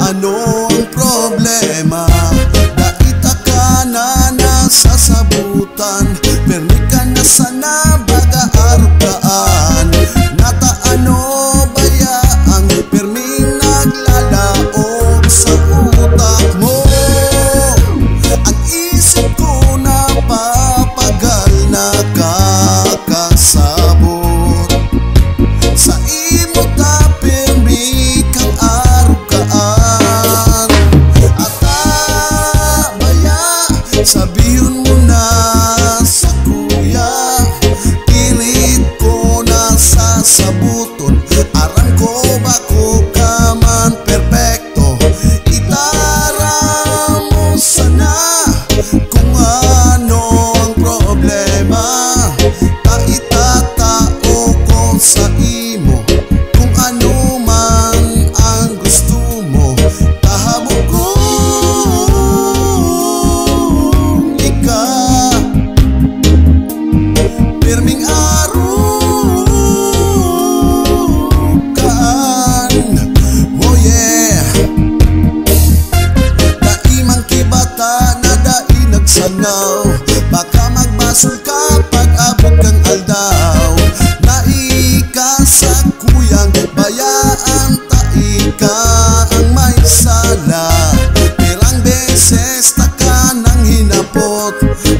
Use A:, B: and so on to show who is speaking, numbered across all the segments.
A: ano ang problema? Daita ka na nasasabutan, permi ka na sana baga arugaan. Nataano baya ang perming naglalaog sa utak mo? Ang isip ko napapagal, nakakasabot sa imo ta permi kang arugaan. Ata baya sabihon mo na sa kuya, pilit ko na sasabuton, aram ko bako ka man perpekto. Itara mo sana kung ano ang problema, kaitatao ko sa imo kung ano man ang gusto mo. Tahamo ko ika pirming arugaan. Oh yeah, daimang kibata na dai nagsanaw, baka magbasol ka pag abot kang aldaw. Naika sa kuyang bayaan, taika ang may sala. Pirang beses ta ka nang hinapot,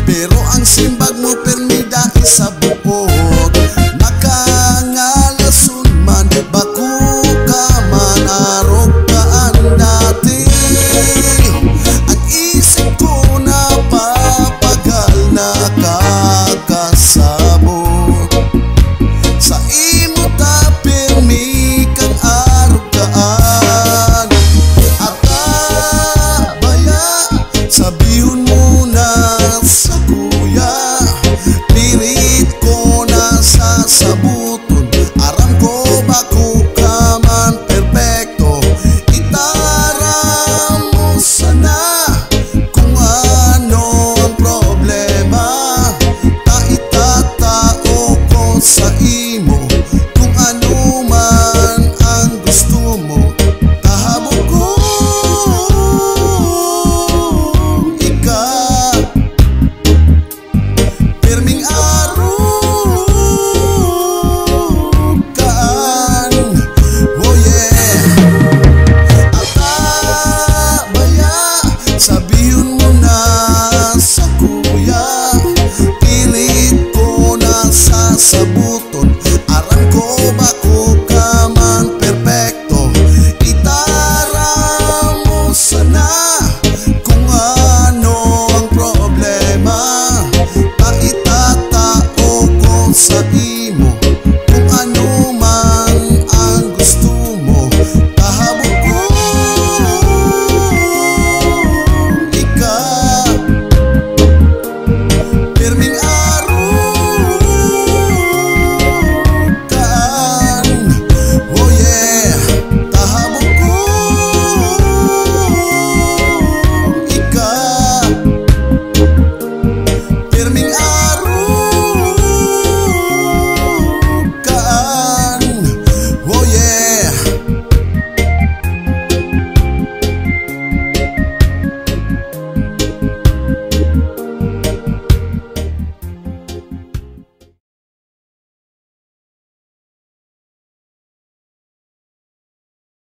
A: pero ang simbag mo permi dai sabot